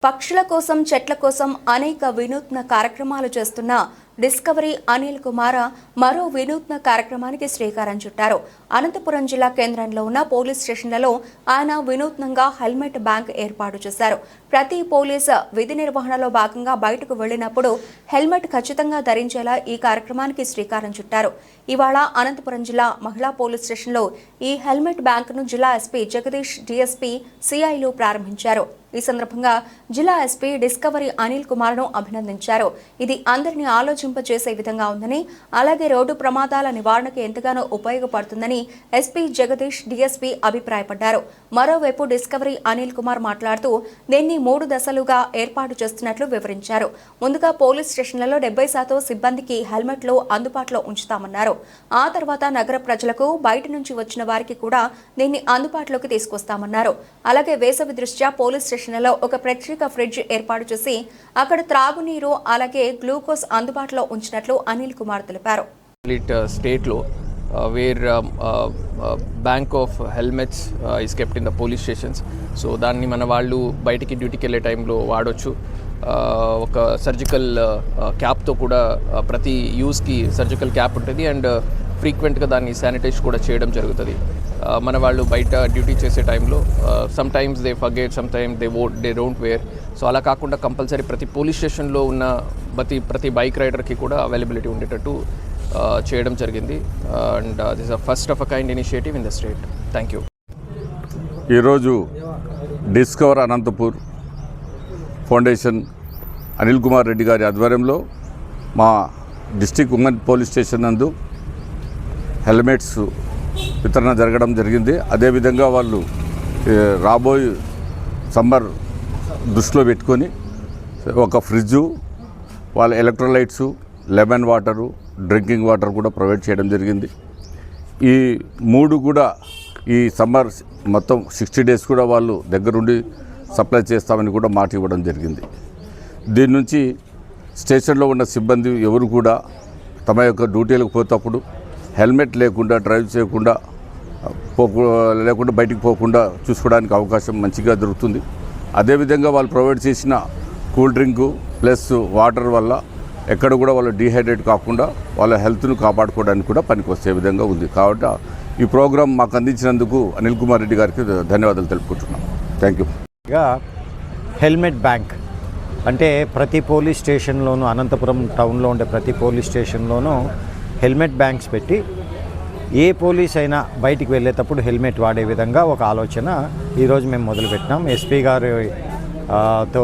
పక్షుల కోసం చెట్ల కోసం అనేక వినూత్న కార్యక్రమాలు చేస్తున్న డిస్కవరీ అనిల్ కుమార్ మరో వినూత్న కార్యక్రమానికి శ్రీకారం చుట్టారు. అనంతపురం జిల్లా కేంద్రంలో ఉన్న పోలీస్ స్టేషన్లలో ఆయన వినూత్నంగా హెల్మెట్ బ్యాంక్ ఏర్పాటు చేశారు. ప్రతి పోలీస్ విధి నిర్వహణలో భాగంగా బయటకు వెళ్లినప్పుడు హెల్మెట్ ఖచ్చితంగా ధరించేలా ఈ కార్యక్రమానికి శ్రీకారం చుట్టారు. ఇవాళ అనంతపురం జిల్లా మహిళా పోలీస్ స్టేషన్లో ఈ హెల్మెట్ బ్యాంకును జిల్లా ఎస్పీ జగదీష్, డీఎస్పీ, సిఐలు ప్రారంభించారు. ఈ సందర్భంగా జిల్లా ఎస్పీ డిస్కవరీ అనిల్ కుమార్ను అభినందించారు. ఇది అందరినీ ఆలోచింపజేసే విధంగా ఉందని, అలాగే రోడ్డు ప్రమాదాల నివారణకు ఎంతగానో ఉపయోగపడుతుందని ఎస్పీ జగదీష్, డీఎస్పీ అభిప్రాయపడ్డారు. మరోవైపు డిస్కవరీ అనిల్ కుమార్ మాట్లాడుతూ దీన్ని 3 దశలుగా ఏర్పాటు చేస్తున్నట్లు వివరించారు. ముందుగా పోలీస్ స్టేషన్లలో 70% సిబ్బందికి హెల్మెట్లు అందుబాటులో ఉంచుతామన్నారు. ఆ తర్వాత నగర ప్రజలకు, బయట నుంచి వచ్చిన వారికి కూడా దీన్ని అందుబాటులోకి తీసుకొస్తామన్నారు. అలాగే వేసవి దృష్ట్యా పోలీస్ స్టేషన్లలో ఒక ప్రత్యేక ఫ్రిడ్జ్ ఏర్పాటు చేసి అక్కడ త్రాగునీరు, అలాగే గ్లూకోజ్ అందుబాటులో ఉంచినట్లు అనిల్ కుమార్ తెలిపారు. where bank of helmets is kept in the police stations. So దాన్ని మన వాళ్ళు బయటికి డ్యూటీకి వెళ్ళే టైంలో వాడొచ్చు. ఒక సర్జికల్ క్యాప్తో కూడా ప్రతి యూస్కి సర్జికల్ క్యాప్ ఉంటుంది అండ్ ఫ్రీక్వెంట్గా దాన్ని శానిటైజ్ కూడా చేయడం జరుగుతుంది. మన వాళ్ళు బయట డ్యూటీ చేసే టైంలో sometimes they forget, sometimes they don't wear. So అలా కాకుండా కంపల్సరీ ప్రతి పోలీస్ స్టేషన్లో ఉన్న ప్రతి బైక్ రైడర్కి కూడా అవైలబిలిటీ ఉండేటట్టు చేయడం జరిగింది. And this are first of a kind initiative in the state. Thank you. ఈరోజు డిస్కవర్ అనంతపూర్ ఫౌండేషన్ అనిల్ కుమార్ రెడ్డి గారి ఆధ్వర్యంలో మా డిస్ట్రిక్ట్ ఉమెన్ పోలీస్ స్టేషన్ నందు హెల్మెట్స్ వితరణ జరగడం జరిగింది. అదేవిధంగా వాళ్ళు రాబోయే సమ్మర్ దృష్టిలో పెట్టుకొని ఒక ఫ్రిడ్జు, వాళ్ళ ఎలక్ట్రోలైట్సు, లెమన్ వాటరు, డ్రింకింగ్ వాటర్ కూడా ప్రొవైడ్ చేయడం జరిగింది. ఈ 3 కూడా ఈ సమ్మర్ మొత్తం 60 డేస్ కూడా వాళ్ళు దగ్గరుండి సప్లై చేస్తామని కూడా మాట ఇవ్వడం జరిగింది. దీని నుంచి స్టేషన్లో ఉన్న సిబ్బంది ఎవరు కూడా తమ యొక్క డ్యూటీలకు పోతప్పుడు హెల్మెట్ లేకుండా డ్రైవ్ చేయకుండా లేకుండా బయటికి పోకుండా చూసుకోవడానికి అవకాశం మంచిగా దొరుకుతుంది. అదేవిధంగా వాళ్ళు ప్రొవైడ్ చేసిన కూల్ డ్రింకు ప్లస్ వాటర్ వల్ల ఎక్కడ కూడా వాళ్ళు డీహైడ్రేట్ కాకుండా వాళ్ళ హెల్త్ను కాపాడుకోవడానికి కూడా పనికొచ్చే విధంగా ఉంది. కాబట్టి ఈ ప్రోగ్రాం మాకు అందించినందుకు అనిల్ కుమార్ రెడ్డి గారికి ధన్యవాదాలు తెలుపుకుంటున్నాం. Thank you. హెల్మెట్ బ్యాంక్ అంటే ప్రతి పోలీస్ స్టేషన్లోనూ, అనంతపురం టౌన్లో ఉండే ప్రతి పోలీస్ స్టేషన్లోనూ హెల్మెట్ బ్యాంక్స్ పెట్టి ఏ పోలీస్ అయినా బయటికి వెళ్ళేటప్పుడు హెల్మెట్ వాడే విధంగా ఒక ఆలోచన ఈరోజు మేము మొదలుపెట్టినాం. ఎస్పీ గారితో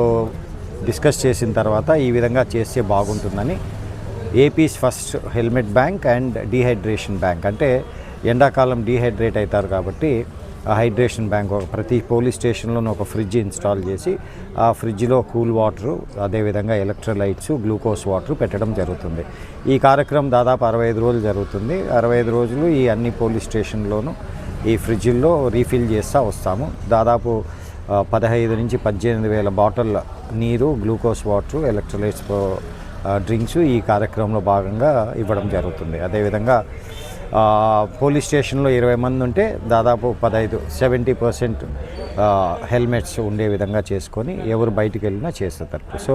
డిస్కస్ చేసిన తర్వాత ఈ విధంగా చేస్తే బాగుంటుందని APIs first helmet bank and dehydration bank, అంటే ఎండాకాలం డీహైడ్రేట్ అవుతారు కాబట్టి హైడ్రేషన్ బ్యాంక్ ప్రతి పోలీస్ స్టేషన్లోనూ ఒక ఫ్రిడ్జ్ ఇన్స్టాల్ చేసి ఆ ఫ్రిడ్జ్లో కూల్ వాటరు, అదేవిధంగా ఎలక్ట్రోలైట్స్, గ్లూకోజ్ వాటర్ పెట్టడం జరుగుతుంది. ఈ కార్యక్రమం దాదాపు 65 రోజులు జరుగుతుంది. 65 రోజులు ఈ అన్ని పోలీస్ స్టేషన్లోనూ ఈ ఫ్రిడ్జ్ల్లో రీఫిల్ చేస్తూ వస్తాము. దాదాపు 15 నుంచి 18 వేల బాటిల్ నీరు, గ్లూకోజ్ వాటర్, ఎలక్ట్రోలైట్స్ డ్రింక్స్ ఈ కార్యక్రమంలో భాగంగా ఇవ్వడం జరుగుతుంది. అదేవిధంగా పోలీస్ స్టేషన్లో 20 మంది ఉంటే దాదాపు 70% హెల్మెట్స్ ఉండే విధంగా చేసుకొని ఎవరు బయటికి వెళ్ళినా చేస్తారు. సో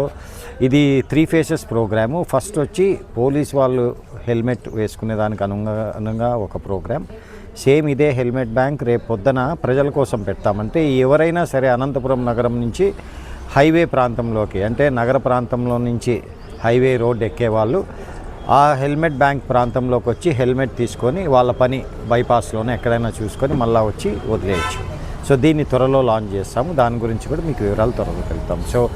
ఇది 3 phases ప్రోగ్రాము. ఫస్ట్ వచ్చి పోలీస్ వాళ్ళు హెల్మెట్ వేసుకునే దానికి అనుగుణంగా ఒక ప్రోగ్రామ్. సేమ్ ఇదే హెల్మెట్ బ్యాంక్ రేపు పొద్దున ప్రజల కోసం పెడతామంటే ఎవరైనా సరే అనంతపురం నగరం నుంచి హైవే ప్రాంతంలోకి, అంటే నగర ప్రాంతంలో నుంచి హైవే రోడ్ ఎక్కేవాళ్ళు ఆ హెల్మెట్ బ్యాంక్ ప్రాంతంలోకి వచ్చి హెల్మెట్ తీసుకొని వాళ్ళ పని బైపాస్లోనే ఎక్కడైనా చూసుకొని మళ్ళీ వచ్చి వదిలేయచ్చు. సో దీన్ని త్వరలో లాంచ్ చేస్తాము. దాని గురించి కూడా మీకు వివరాలు త్వరలో తెలుపుతాము. సో